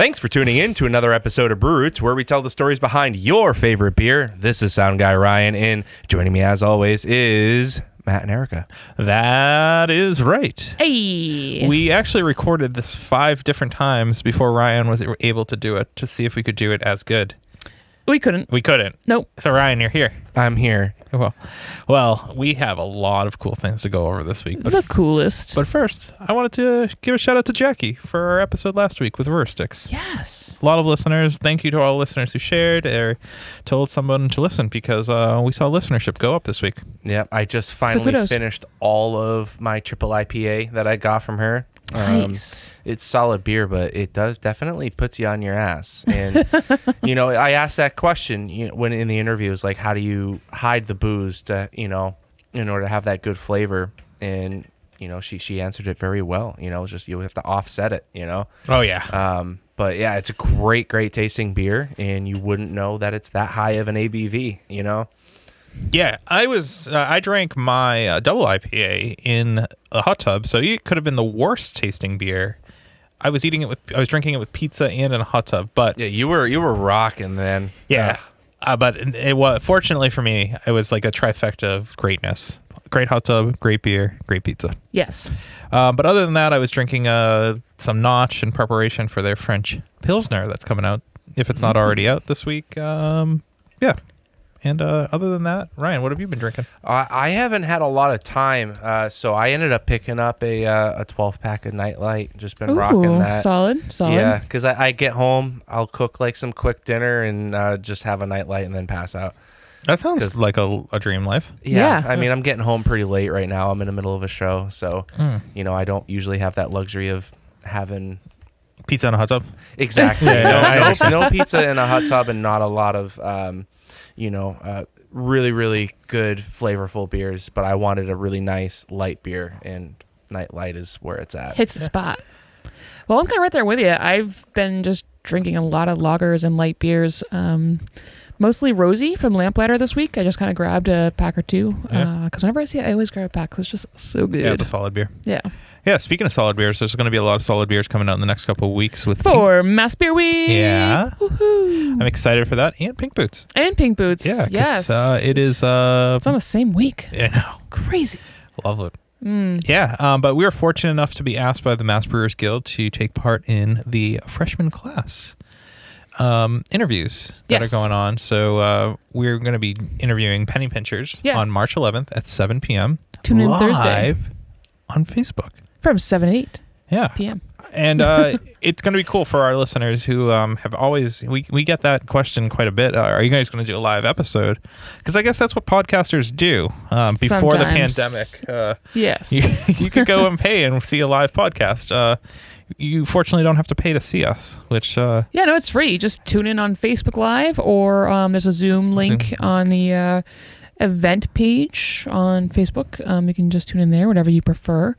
Thanks for tuning in to another episode of Brew Roots, where we tell the stories behind your favorite beer. This is Sound Guy Ryan, and joining me as always is Matt and Erica. That is right. Hey. We actually recorded this 5 different times before Ryan was able to do it to see if we could do it as good. We couldn't. We couldn't. Nope. So Ryan, you're here. I'm here. Well, we have a lot of cool things to go over this week. The coolest. But first, I wanted to give a shout out to Jackie for our episode last week with Versticks. Yes. A lot of listeners. Thank you to all listeners who shared or told someone to listen because we saw listenership go up this week. Yep, I just finally finished all of my triple IPA that I got from her. Nice. It's solid beer, but it does definitely puts you on your ass. And I asked that question when in the interview, is like, how do you hide the booze to in order to have that good flavor? And she answered it very well. It's just you have to offset it. Oh yeah. But yeah, it's a great tasting beer, and you wouldn't know that it's that high of an ABV. Yeah, I drank my double IPA in a hot tub, so it could have been the worst tasting beer. I was drinking it with pizza and in a hot tub, but yeah, you were rocking then. Yeah, but it was, fortunately for me, it was like a trifecta of greatness: great hot tub, great beer, great pizza. Yes. But other than that, I was drinking some Notch in preparation for their French Pilsner that's coming out, if it's not already out this week. Yeah. And other than that, Ryan, what have you been drinking? I haven't had a lot of time, so I ended up picking up a 12-pack of Nightlight. Just been rocking that. Solid. Yeah, because I get home, I'll cook like some quick dinner and just have a Nightlight and then pass out. That sounds like a dream life. Yeah. I mean, I'm getting home pretty late right now. I'm in the middle of a show, so I don't usually have that luxury of having pizza in a hot tub. Exactly. No pizza in a hot tub, and not a lot of really, really good, flavorful beers. But I wanted a really nice light beer, and Nightlight is where it's at. Hits the spot. Well, I'm kind of right there with you. I've been just drinking a lot of lagers and light beers. Mostly Rosie from Lamplighter this week. I just kind of grabbed a pack or two because whenever I see it, I always grab a pack because it's just so good. Yeah, it's a solid beer. Yeah. Yeah, speaking of solid beers, there's going to be a lot of solid beers coming out in the next couple of weeks for Mass Beer Week. Yeah. Woohoo. I'm excited for that. And Pink Boots. And Pink Boots. Yeah. Yes. It is... it's on the same week. I know. Crazy. Love it. Yeah, but we were fortunate enough to be asked by the Mass Brewers Guild to take part in the freshman class interviews that are going on. So we're going to be interviewing penny pinchers on March 11th at 7 p.m. Tune in live Thursday on Facebook. From 7 to 8 p.m. And it's going to be cool for our listeners who have always... We get that question quite a bit. Are you guys going to do a live episode? Because I guess that's what podcasters do before the pandemic. Yes. You could go and pay and see a live podcast. You fortunately don't have to pay to see us, which... no, it's free. Just tune in on Facebook Live, or there's a Zoom link on the event page on Facebook. You can just tune in there, whatever you prefer.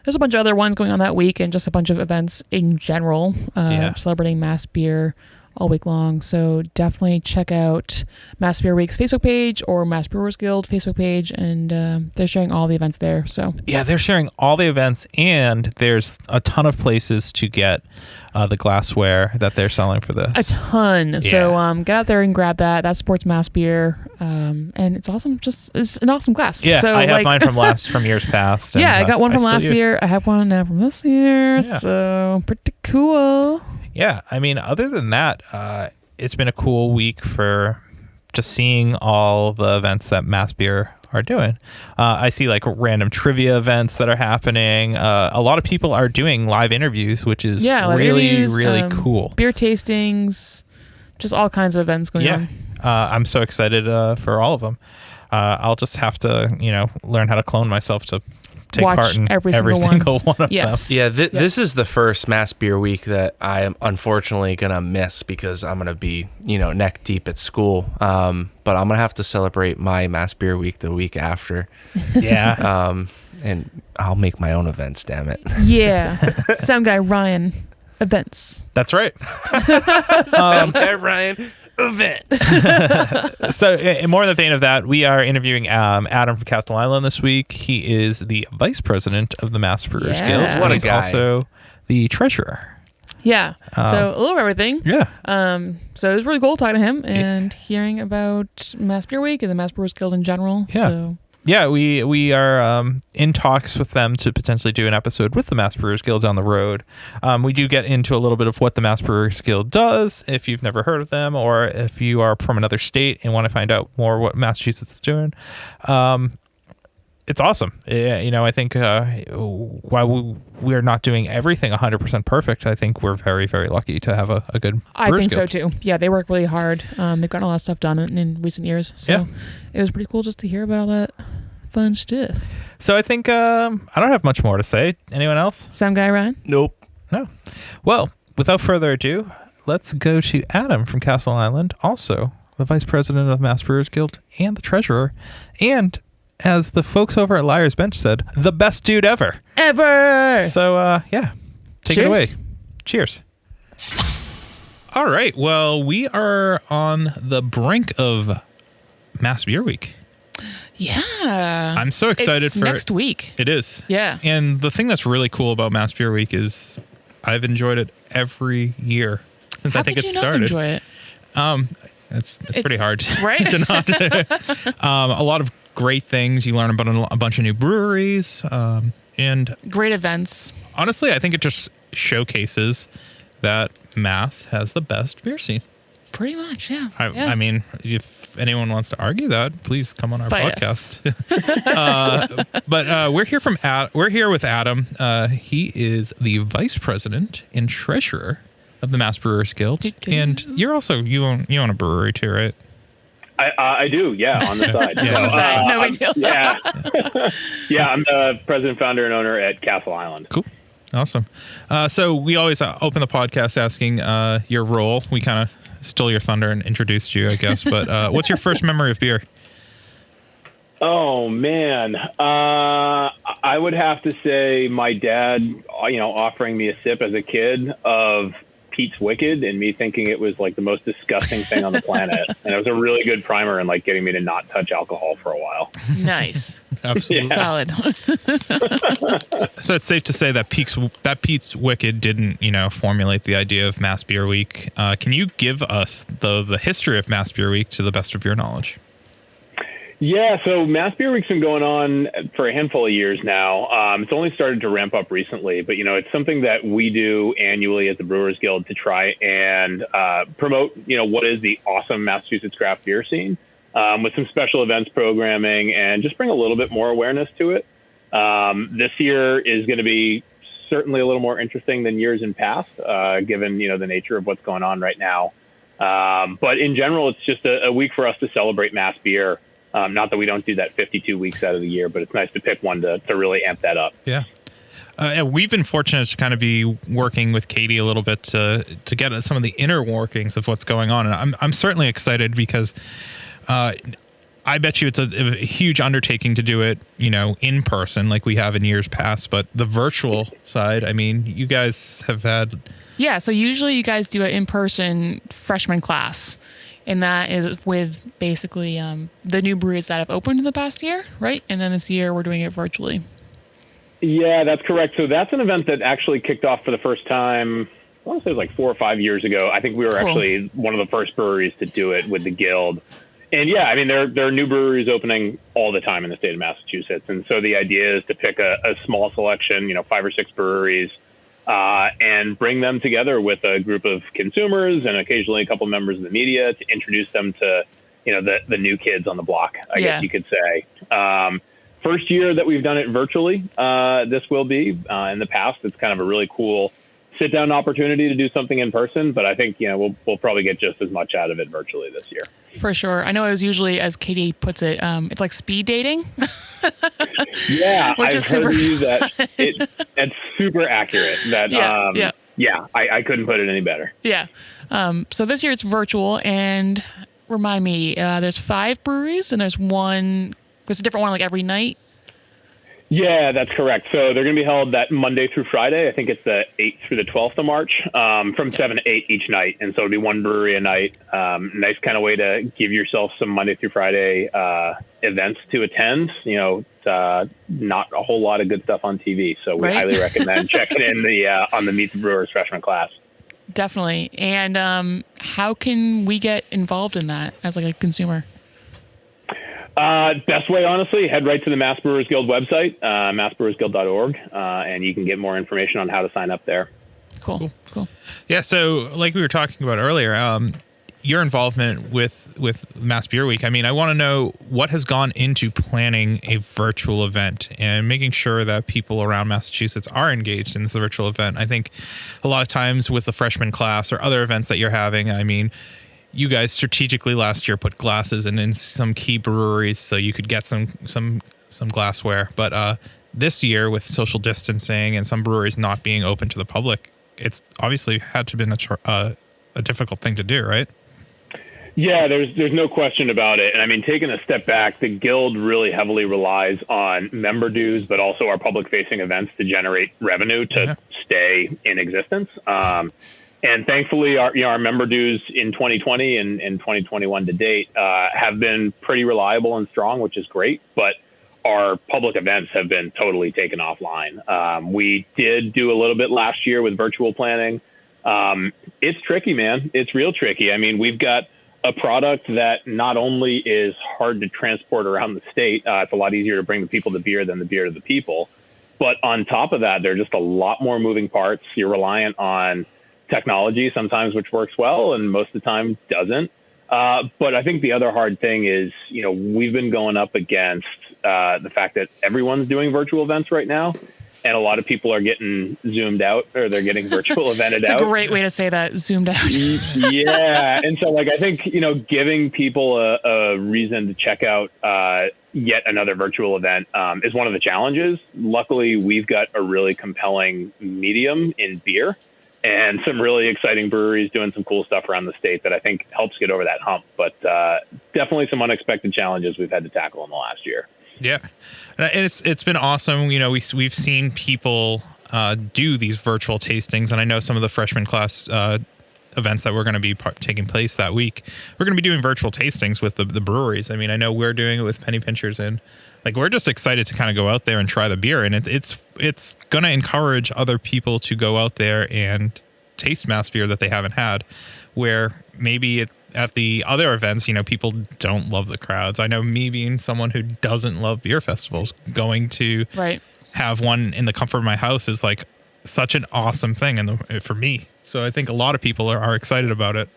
There's a bunch of other ones going on that week, and just a bunch of events in general, celebrating Mass Beer all week long. So definitely check out Mass Beer Week's Facebook page or Mass Brewers Guild Facebook page, and they're sharing all the events there. So yeah, they're sharing all the events, and there's a ton of places to get the glassware that they're selling for this. A ton. Yeah. So get out there and grab that. That supports Mass Beer, and it's awesome. It's an awesome glass. Yeah, so, I have mine from years past. Yeah, I got one from last year. I have one now from this year. Yeah. So pretty cool. Yeah, I mean, other than that, it's been a cool week for just seeing all the events that Mass Beer are doing. I see like random trivia events that are happening. A lot of people are doing live interviews, which is really cool. Beer tastings, just all kinds of events going on. I'm so excited for all of them. I'll just have to, learn how to clone myself to take part in every single one of them. Yeah, this is the first Mass Beer Week that I am unfortunately going to miss because I'm going to be, neck deep at school. But I'm going to have to celebrate my Mass Beer Week the week after. Yeah. And I'll make my own events, damn it. Yeah. Sound Guy Ryan events. That's right. Sound Guy Ryan events. So in more in the vein of that, we are interviewing Adam from Castle Island this week. He is the vice president of the Mass Brewers Guild. What a He's guy. Also the treasurer. Yeah. So a little of everything. Yeah. So it was really cool talking to him and hearing about Mass Beer Week and the Mass Brewers Guild in general. Yeah. So. Yeah, we are in talks with them to potentially do an episode with the Mass Brewers Guild down the road. We do get into a little bit of what the Mass Brewers Guild does, if you've never heard of them, or if you are from another state and want to find out more what Massachusetts is doing. It's awesome. I think while we are not doing everything 100% perfect, I think we're very, very lucky to have a good I Brewers think so Guild. too. Yeah, they work really hard. They've gotten a lot of stuff done in recent years. So it was pretty cool just to hear about all that fun stuff. So I think I don't have much more to say. Anyone else? Sound guy, Ryan? Nope. No. Well, without further ado, let's go to Adam from Castle Island, also the vice president of the Mass Brewers Guild and the treasurer, and as the folks over at Liar's Bench said, the best dude ever. So, take it away. Cheers. All right. Well, we are on the brink of Mass Beer Week. Yeah. I'm so excited it's for next week. It is. Yeah. And the thing that's really cool about Mass Beer Week is I've enjoyed it every year since How I think could it you started. Not enjoy it? It's pretty hard, right? to not. A lot of great things. You learn about a bunch of new breweries, and great events. Honestly, I think it just showcases that Mass has the best beer scene. Pretty much, yeah. I mean, if anyone wants to argue that, please come on our podcast. But we're here with Adam. He is the vice president and treasurer of the Mass Brewers Guild, and you're also you own a brewery too, right? I do, yeah, on the side. On the side, no big deal. Yeah, yeah, I'm the president, founder, and owner at Castle Island. Cool, awesome. So we always open the podcast asking your role. We kind of stole your thunder and introduced you, I guess. But what's your first memory of beer? Oh man, I would have to say my dad, offering me a sip as a kid of Pete's Wicked and me thinking it was like the most disgusting thing on the planet. And it was a really good primer in like getting me to not touch alcohol for a while. Nice. Absolutely. Yeah. Solid. So it's safe to say that Pete's Wicked didn't, formulate the idea of Mass Beer Week. Can you give us the history of Mass Beer Week to the best of your knowledge? Yeah, so Mass Beer Week's been going on for a handful of years now. It's only started to ramp up recently, but it's something that we do annually at the Brewers Guild to try and promote, what is the awesome Massachusetts craft beer scene with some special events programming and just bring a little bit more awareness to it. This year is going to be certainly a little more interesting than years in past, given, the nature of what's going on right now. But in general, it's just a week for us to celebrate mass beer. Not that we don't do that 52 weeks out of the year, but it's nice to pick one to really amp that up. Yeah. We've been fortunate to kind of be working with Katie a little bit to get at some of the inner workings of what's going on. And I'm certainly excited because I bet you it's a huge undertaking to do it, in person like we have in years past. But the virtual side, I mean, you guys have had... Yeah, so usually you guys do an in-person freshman class. And that is with basically the new breweries that have opened in the past year, right? And then this year we're doing it virtually. Yeah, that's correct. So that's an event that actually kicked off for the first time, I want to say it was like 4 or 5 years ago. I think we were actually one of the first breweries to do it with the Guild. And yeah, I mean, there are new breweries opening all the time in the state of Massachusetts. And so the idea is to pick a small selection, 5 or 6 breweries, and bring them together with a group of consumers and occasionally a couple members of the media to introduce them to, the new kids on the block, I guess you could say. First year that we've done it virtually, this will be. In the past, it's kind of a really cool sit-down opportunity to do something in person, but I think, we'll probably get just as much out of it virtually this year. For sure. I know it was usually, as Katie puts it, it's like speed dating. Yeah, Which I've is heard super you use that. That's super accurate. That I couldn't put it any better. Yeah. So this year it's virtual, and remind me, there's 5 breweries, and there's a different one like every night. Yeah, that's correct. So they're going to be held that Monday through Friday. I think it's the 8th through the 12th of March, from 7 to 8 each night. And so it'll be one brewery a night. Nice kind of way to give yourself some Monday through Friday events to attend. Not a whole lot of good stuff on TV. So we highly recommend checking in on the Meet the Brewers freshman class. Definitely. And how can we get involved in that as like a consumer? Best way, honestly, head right to the Mass Brewers Guild website, massbrewersguild.org, and you can get more information on how to sign up there. Cool. Yeah, so like we were talking about earlier, your involvement with Mass Beer Week. I mean, I want to know what has gone into planning a virtual event and making sure that people around Massachusetts are engaged in this virtual event. I think a lot of times with the freshman class or other events that you're having, I mean, you guys strategically last year put glasses in some key breweries so you could get some glassware. But this year with social distancing and some breweries not being open to the public, it's obviously had to been a difficult thing to do, right? Yeah, there's no question about it. And I mean, taking a step back, the Guild really heavily relies on member dues, but also our public facing events to generate revenue to stay in existence. And thankfully, our member dues in 2020 and 2021 to date have been pretty reliable and strong, which is great. But our public events have been totally taken offline. We did do a little bit last year with virtual planning. It's tricky, man. It's real tricky. I mean, we've got a product that not only is hard to transport around the state, it's a lot easier to bring the people the beer than the beer to the people. But on top of that, there are just a lot more moving parts. You're reliant on technology sometimes, which works well, and most of the time doesn't. But I think the other hard thing is, we've been going up against the fact that everyone's doing virtual events right now. And a lot of people are getting zoomed out, or they're getting virtual evented out. It's a great way to say that, zoomed out. Yeah. And so I think, giving people a reason to check out yet another virtual event is one of the challenges. Luckily, we've got a really compelling medium in beer and some really exciting breweries doing some cool stuff around the state that I think helps get over that hump. But definitely some unexpected challenges we've had to tackle in the last year. Yeah, and it's been awesome. We've seen people do these virtual tastings, and I know some of the freshman class events that we're going to be taking place that week, we're going to be doing virtual tastings with the breweries. I mean, I know we're doing it with Penny Pinchers, and we're just excited to kind of go out there and try the beer, and it's going to encourage other people to go out there and taste mass beer that they haven't had, where maybe at the other events, people don't love the crowds. I know me being someone who doesn't love beer festivals, going to have one in the comfort of my house is like such an awesome thing for me. So I think a lot of people are excited about it.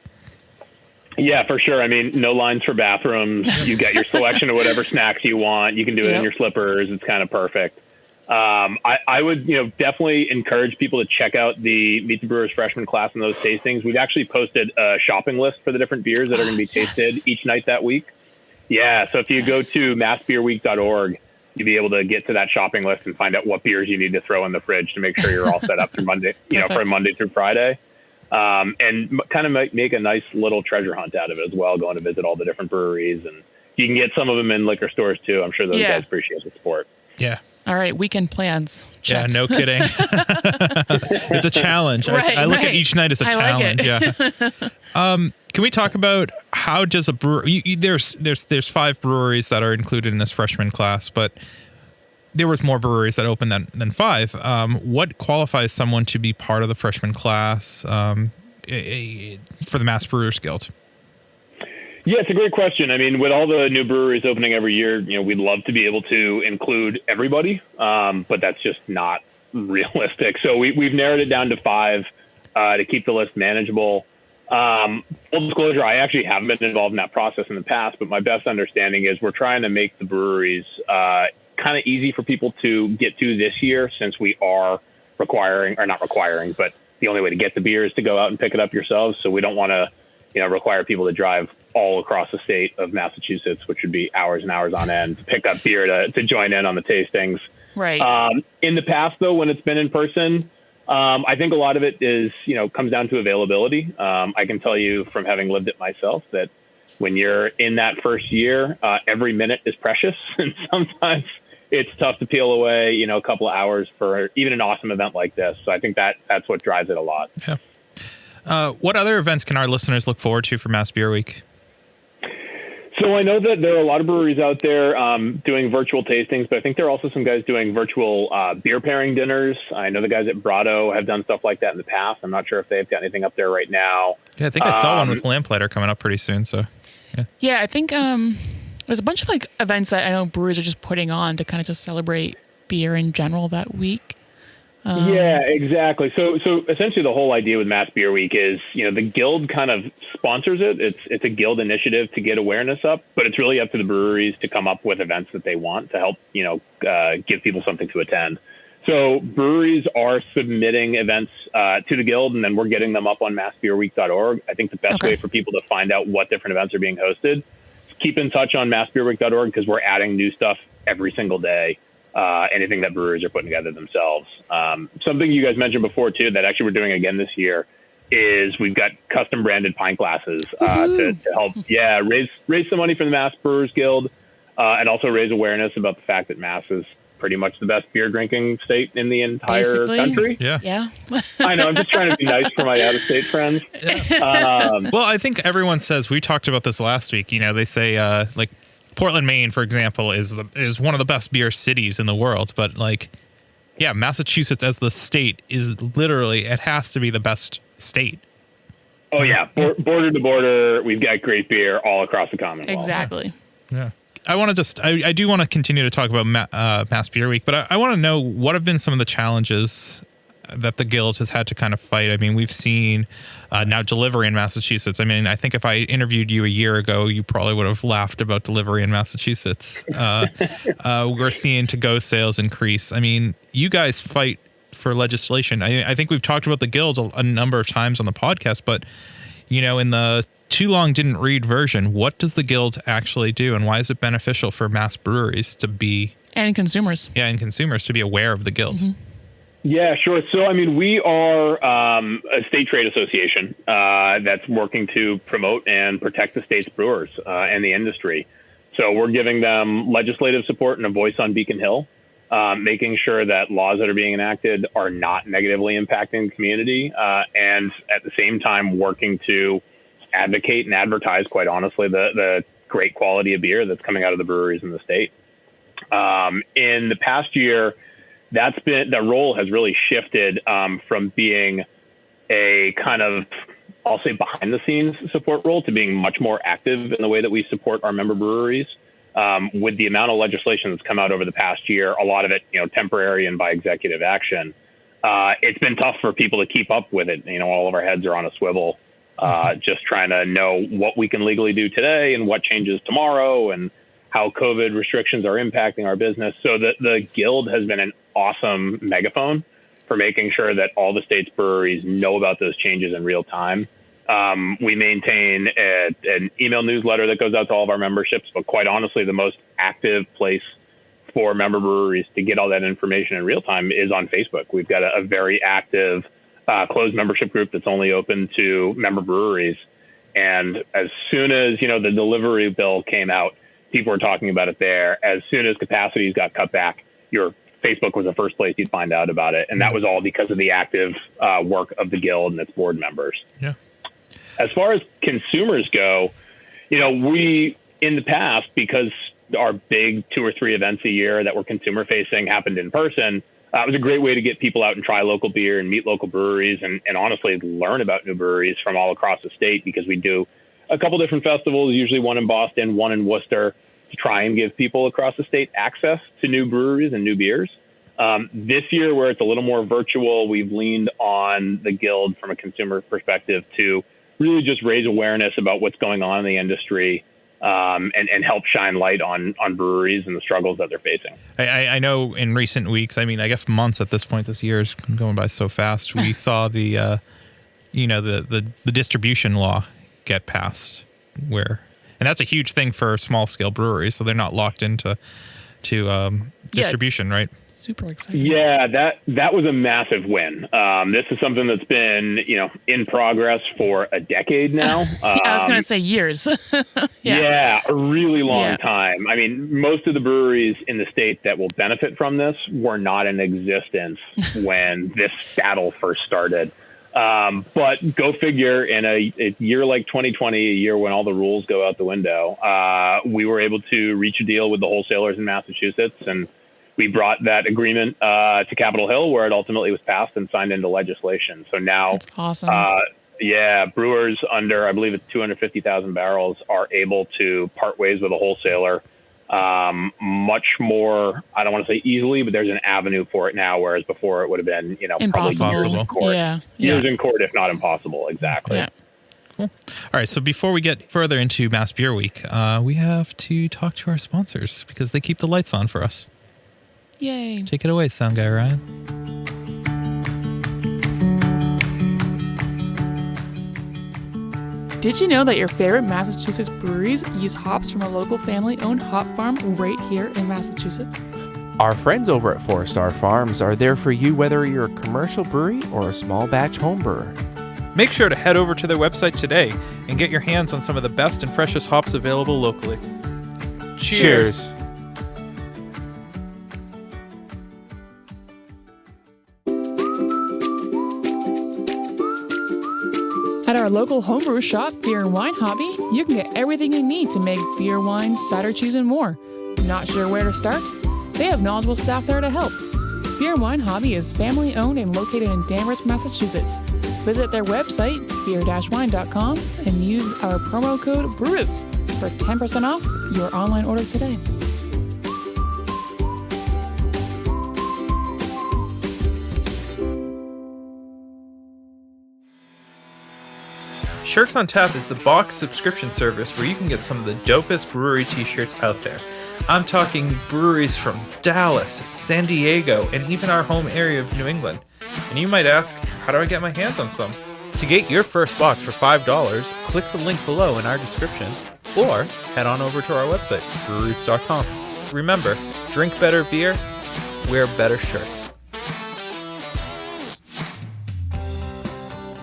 Yeah, for sure. I mean, no lines for bathrooms. You get your selection of whatever snacks you want. You can do it in your slippers. It's kind of perfect. I would, definitely encourage people to check out the Meet the Brewers freshman class and those tastings. We've actually posted a shopping list for the different beers that are going to be tasted each night that week. Yeah. So if you go to massbeerweek.org, you'll be able to get to that shopping list and find out what beers you need to throw in the fridge to make sure you're all set up for Monday, from Monday through Friday. And kind of make a nice little treasure hunt out of it as well, going to visit all the different breweries. And you can get some of them in liquor stores too. I'm sure those guys appreciate the support. Yeah. All right, weekend plans. Check. Yeah, no kidding. It's a challenge. I look at each night as a challenge. Yeah. Can we talk about how does a brewery? There's 5 breweries that are included in this freshman class, but there was more breweries that opened than 5. What qualifies someone to be part of the freshman class for the Mass Brewers Guild? Yeah, it's a great question. I mean, with all the new breweries opening every year, we'd love to be able to include everybody, but that's just not realistic. So we've narrowed it down to 5 to keep the list manageable. Full disclosure, I actually haven't been involved in that process in the past, but my best understanding is we're trying to make the breweries kind of easy for people to get to this year, since we are not requiring, but the only way to get the beer is to go out and pick it up yourselves. So we don't want to require people to drive all across the state of Massachusetts, which would be hours and hours on end, to pick up beer to join in on the tastings. Right. In the past, though, when it's been in person, I think a lot of it is, comes down to availability. I can tell you from having lived it myself that when you're in that first year, every minute is precious. And sometimes it's tough to peel away, a couple of hours for even an awesome event like this. So I think that's what drives it a lot. Yeah. What other events can our listeners look forward to for Mass Beer Week? So I know that there are a lot of breweries out there doing virtual tastings, but I think there are also some guys doing virtual beer pairing dinners. I know the guys at Brado have done stuff like that in the past. I'm not sure if they've got anything up there right now. Yeah, I think I saw one with Lamplighter coming up pretty soon. So, yeah. Yeah, I think there's a bunch of like events that I know breweries are just putting on to kind of just celebrate beer in general that week. Yeah, exactly. So essentially the whole idea with Mass Beer Week is, the guild kind of sponsors it. It's a guild initiative to get awareness up, but it's really up to the breweries to come up with events that they want to help, give people something to attend. So breweries are submitting events to the guild, and then we're getting them up on massbeerweek.org. I think the best way for people to find out what different events are being hosted is keep in touch on massbeerweek.org, because we're adding new stuff every single day. Anything that breweries are putting together themselves. Something you guys mentioned before too, that actually we're doing again this year, is we've got custom branded pint glasses to help, raise some money for the Mass Brewers Guild, and also raise awareness about the fact that Mass is pretty much the best beer drinking state in the entire country. Yeah. I know. I'm just trying to be nice for my out-of-state friends. Well, I think everyone says, we talked about this last week. They say like Portland, Maine, for example, is one of the best beer cities in the world. But Massachusetts as the state is literally, it has to be the best state. Oh yeah, border to border, we've got great beer all across the Commonwealth. Exactly. Yeah. I do want to continue to talk about Mass Beer Week, but I want to know what have been some of the challenges that the guild has had to kind of fight. I mean, we've seen now delivery in Massachusetts. I mean, I think if I interviewed you a year ago, you probably would have laughed about delivery in Massachusetts. We're seeing to-go sales increase. I mean, you guys fight for legislation. I think we've talked about the guild a number of times on the podcast, but, in the too long didn't read version, what does the guild actually do, and why is it beneficial for mass breweries to be... And consumers. Yeah, and consumers to be aware of the guild. Mm-hmm. Yeah, sure. So, I mean, we are a state trade association that's working to promote and protect the state's brewers and the industry. So we're giving them legislative support and a voice on Beacon Hill, making sure that laws that are being enacted are not negatively impacting the community, and at the same time working to advocate and advertise, quite honestly, the great quality of beer that's coming out of the breweries in the state. In the past year, that role has really shifted from being a kind of, I'll say, behind the scenes support role to being much more active in the way that we support our member breweries. With the amount of legislation that's come out over the past year, a lot of it, temporary and by executive action, it's been tough for people to keep up with it. All of our heads are on a swivel, just trying to know what we can legally do today and what changes tomorrow and how COVID restrictions are impacting our business. So the guild has been an awesome megaphone for making sure that all the state's breweries know about those changes in real time. We maintain an email newsletter that goes out to all of our memberships, but quite honestly, the most active place for member breweries to get all that information in real time is on Facebook. We've got a very active closed membership group that's only open to member breweries. And as soon as, the delivery bill came out, people were talking about it there. As soon as capacities got cut back, your Facebook was the first place you'd find out about it. And that was all because of the active work of the guild and its board members. Yeah. As far as consumers go, we, in the past, because our big 2 or 3 events a year that were consumer facing happened in person, it was a great way to get people out and try local beer and meet local breweries and honestly learn about new breweries from all across the state, because we do a couple different festivals, usually one in Boston, one in Worcester, to try and give people across the state access to new breweries and new beers. This year, where it's a little more virtual, we've leaned on the guild from a consumer perspective to really just raise awareness about what's going on in the industry, and help shine light on breweries and the struggles that they're facing. I know in recent weeks, I mean, I guess months at this point, this year is going by so fast. We saw the distribution law get passed, and that's a huge thing for small scale breweries. So they're not locked into distribution, right? Super exciting. Yeah, that was a massive win. This is something that's been, in progress for a decade now. I was going to say years. Yeah, a really long time. I mean, most of the breweries in the state that will benefit from this were not in existence when this battle first started. But go figure, in a year like 2020, a year when all the rules go out the window, we were able to reach a deal with the wholesalers in Massachusetts, and we brought that agreement to Capitol Hill, where it ultimately was passed and signed into legislation. So now, That's awesome. Brewers under, I believe it's 250,000 barrels, are able to part ways with a wholesaler much more, I don't want to say easily, but there's an avenue for it now, whereas before it would have been, Impossible. probably years in court. Yeah. Years in court, if not impossible. Exactly. Yeah. Cool. All right. So before we get further into Mass Beer Week, we have to talk to our sponsors because they keep the lights on for us. Yay. Take it away, sound guy Ryan. Did you know that your favorite Massachusetts breweries use hops from a local family-owned hop farm right here in Massachusetts? Our friends over at 4 Star Farms are there for you whether you're a commercial brewery or a small batch home brewer. Make sure to head over to their website today and get your hands on some of the best and freshest hops available locally. Cheers. At our local homebrew shop, Beer and Wine Hobby, you can get everything you need to make beer, wine, cider, cheese, and more. Not sure where to start? They have knowledgeable staff there to help. Beer and Wine Hobby is family-owned and located in Danvers, Massachusetts. Visit their website, beer-wine.com, and use our promo code BREWROOTS for 10% off your online order today. Shirks on Tap is the box subscription service where you can get some of the dopest brewery t-shirts out there. I'm talking breweries from Dallas, San Diego, and even our home area of New England. And you might ask, how do I get my hands on some? To get your first box for $5, click the link below in our description, or head on over to our website, brewroots.com. Remember, drink better beer, wear better shirts.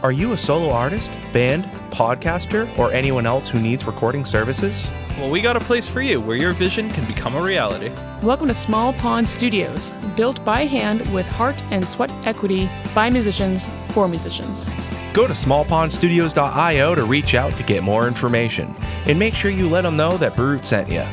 Are you a solo artist, band, podcaster, or anyone else who needs recording services? Well, we got a place for you where your vision can become a reality. Welcome to Small Pond Studios, built by hand with heart and sweat equity by musicians for musicians. Go to smallpondstudios.io to reach out to get more information. And make sure you let them know that Brute sent you.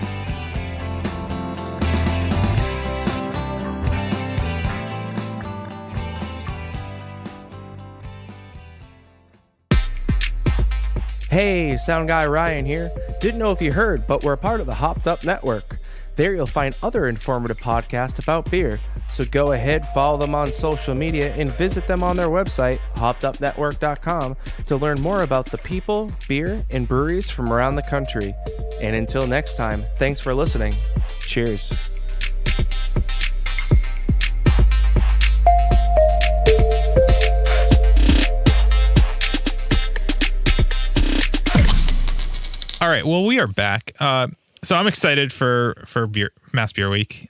Hey, Sound Guy Ryan here. Didn't know if you heard, but we're a part of the Hopped Up Network. There you'll find other informative podcasts about beer. So go ahead, follow them on social media, and visit them on their website, hoppedupnetwork.com, to learn more about the people, beer, and breweries from around the country. And until next time, thanks for listening. Cheers. All right, well, we are back. So I'm excited for Mass Beer Week.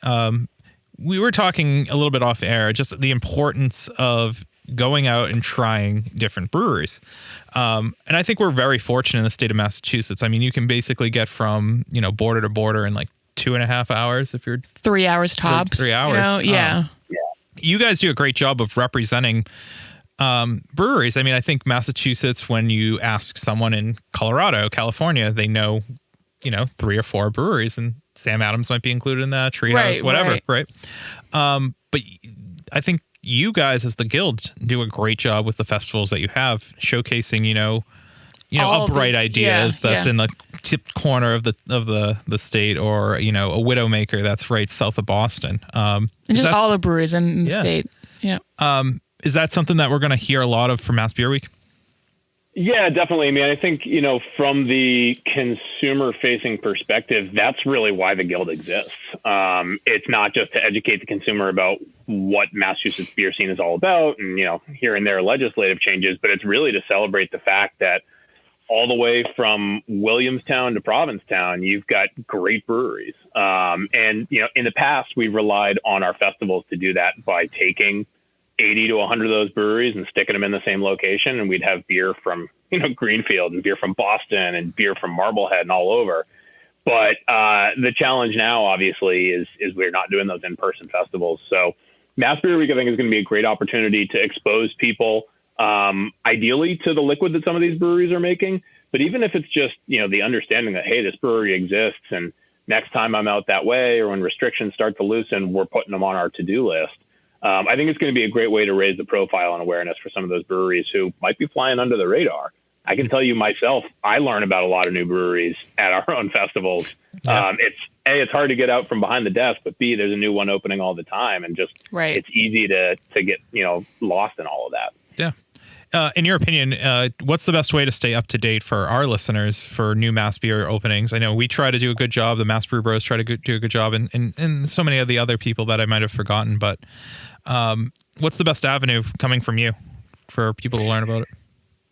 We were talking a little bit off air, just the importance of going out and trying different breweries. And I think we're very fortunate in the state of Massachusetts. I mean, you can basically get from, border to border in like 2.5 hours if you're 3 hours tops. 3 hours. Yeah. You guys do a great job of representing breweries. I mean, I think Massachusetts, when you ask someone in Colorado, California, they know, 3 or 4 breweries, and Sam Adams might be included in that, Treehouse, whatever, right? But I think you guys as the guild do a great job with the festivals that you have, showcasing, upright ideas that's in the tip corner of the state, or, a Widowmaker that's right south of Boston. And just all the breweries in the state. Yeah. Is that something that we're going to hear a lot of for Mass Beer Week? Yeah, definitely. I mean, I think, from the consumer facing perspective, that's really why the guild exists. It's not just to educate the consumer about what Massachusetts beer scene is all about and, here and there legislative changes, but it's really to celebrate the fact that all the way from Williamstown to Provincetown, you've got great breweries. And, in the past, we relied on our festivals to do that by taking 80 to 100 of those breweries and sticking them in the same location. And we'd have beer from, Greenfield, and beer from Boston, and beer from Marblehead, and all over. But the challenge now, obviously, is we're not doing those in-person festivals. So Mass Beer Week, I think, is going to be a great opportunity to expose people ideally to the liquid that some of these breweries are making. But even if it's just, the understanding that, hey, this brewery exists, and next time I'm out that way, or when restrictions start to loosen, we're putting them on our to-do list. I think it's going to be a great way to raise the profile and awareness for some of those breweries who might be flying under the radar. I can tell you myself, I learn about a lot of new breweries at our own festivals. Yeah. It's hard to get out from behind the desk, but B, there's a new one opening all the time, and just it's easy to get lost in all of that. Yeah. In your opinion, what's the best way to stay up to date for our listeners for new Mass Beer openings? I know we try to do a good job. The Mass Brew Bros try to do a good job, and so many of the other people that I might have forgotten. But what's the best avenue coming from you for people to learn about it?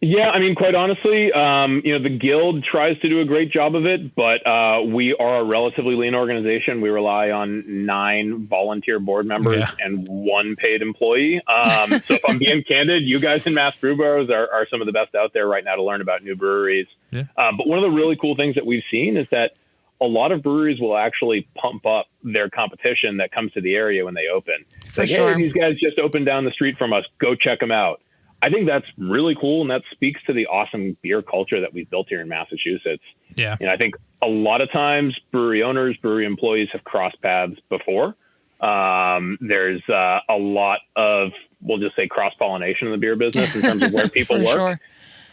Yeah, I mean, quite honestly, the Guild tries to do a great job of it, but we are a relatively lean organization. We rely on 9 volunteer board members and 1 paid employee. So if I'm being candid, you guys in Mass Brew Bros are some of the best out there right now to learn about new breweries. Yeah. But one of the really cool things that we've seen is that a lot of breweries will actually pump up their competition that comes to the area when they open. For sure. Hey, these guys just opened down the street from us. Go check them out. I think that's really cool, and that speaks to the awesome beer culture that we've built here in Massachusetts. Yeah. I think a lot of times brewery owners, brewery employees have crossed paths before. There's a lot of, we'll just say, cross-pollination in the beer business in terms of where people work. Sure.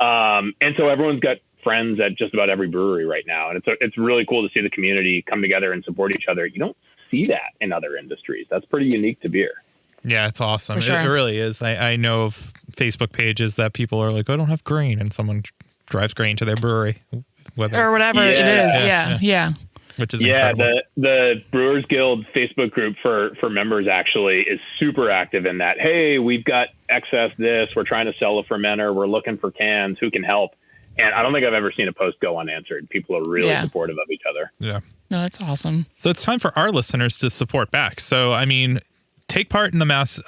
And so everyone's got friends at just about every brewery right now. And it's really cool to see the community come together and support each other. You don't see that in other industries. That's pretty unique to beer. Yeah, it's awesome. Sure. It really is. I know of Facebook pages that people are like, I don't have grain, and someone drives grain to their brewery. Or whatever it is. Yeah. Which is incredible. The Brewers Guild Facebook group for members actually is super active in that. Hey, we've got excess this. We're trying to sell a fermenter. We're looking for cans. Who can help? And I don't think I've ever seen a post go unanswered. People are really supportive of each other. Yeah. No, that's awesome. So it's time for our listeners to support back. So, I mean, take part in the Mass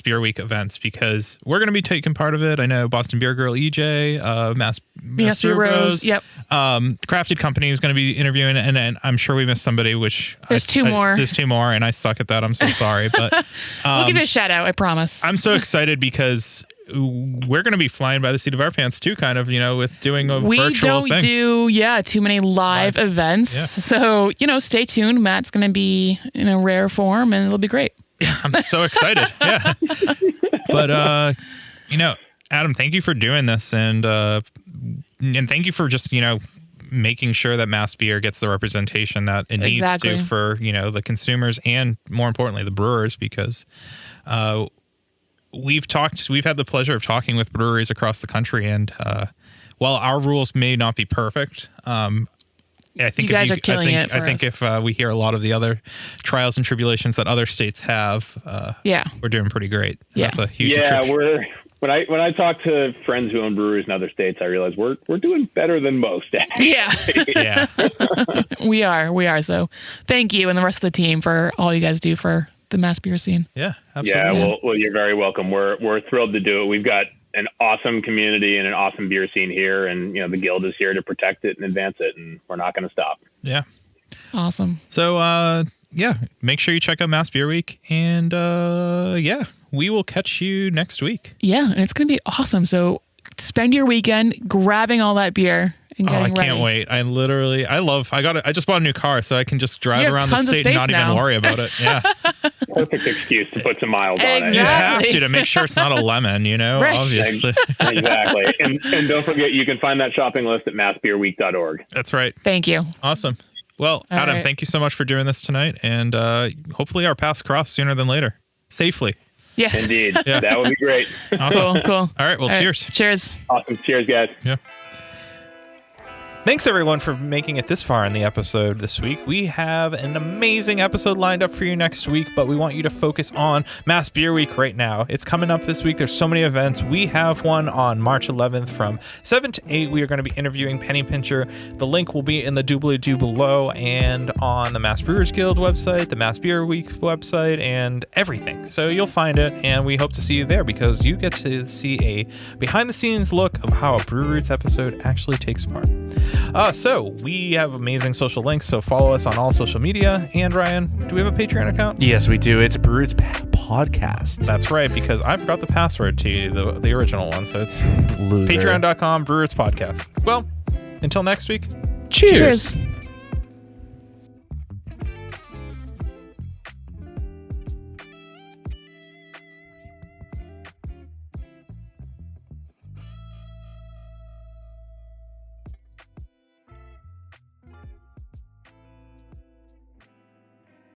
Beer Week events, because we're going to be taking part of it. I know Boston Beer Girl EJ, Mass Beer Bros. Yep. Crafted Company is going to be interviewing, and then I'm sure we missed somebody, which there's 2 more. There's 2 more, and I suck at that. I'm so sorry, but we'll give you a shout out. I promise. I'm so excited because we're going to be flying by the seat of our pants too, kind of, with doing a virtual thing. We don't do, too many live events. Yeah. So, stay tuned. Matt's going to be in a rare form, and it'll be great. Yeah, I'm so excited. Yeah. But, Adam, thank you for doing this. And thank you for just, making sure that Mass Beer gets the representation that it needs to for, the consumers and, more importantly, the brewers, because we've had the pleasure of talking with breweries across the country. And while our rules may not be perfect, I think you guys are killing it. I think if we hear a lot of the other trials and tribulations that other states have, we're doing pretty great. Yeah, that's a huge. Yeah, when I talk to friends who own breweries in other states, I realize we're doing better than most. Yeah, yeah, we are. So thank you and the rest of the team for all you guys do for the Mass Beer scene. Yeah, absolutely. Yeah, well, you're very welcome. We're thrilled to do it. We've got an awesome community and an awesome beer scene here, and the Guild is here to protect it and advance it, and we're not going to stop. Yeah, awesome. So make sure you check out Mass Beer Week, and we will catch you next week. Yeah, and it's going to be awesome. So spend your weekend grabbing all that beer and getting ready. I can't wait. I just bought a new car, so I can just drive around the state and not even worry about it. Yeah. Perfect excuse to put some miles on it. You have to make sure it's not a lemon, Right. obviously. Exactly. And don't forget, you can find that shopping list at massbeerweek.org. That's right. Thank you. Awesome. Well, all Adam, right. Thank you so much for doing this tonight, and hopefully our paths cross sooner than later. Safely. Yes. Indeed. Yeah. That would be great. Awesome. Cool. All right. Well, cheers. Cheers. Awesome. Cheers, guys. Yeah. Thanks, everyone, for making it this far in the episode this week. We have an amazing episode lined up for you next week, but we want you to focus on Mass Beer Week right now. It's coming up this week. There's so many events. We have one on March 11th from 7 to 8. We are going to be interviewing Penny Pincher. The link will be in the doobly-doo below and on the Mass Brewers Guild website, the Mass Beer Week website, and everything. So you'll find it, and we hope to see you there because you get to see a behind-the-scenes look of how a Brew Roots episode actually takes part. So we have amazing social links, so follow us on all social media. And Ryan, do we have a Patreon account? Yes, we do. It's Brew Roots Podcast. That's right, because I forgot the password to the original one, so it's Loser. patreon.com Brewers Podcast. Well, until next week. Cheers.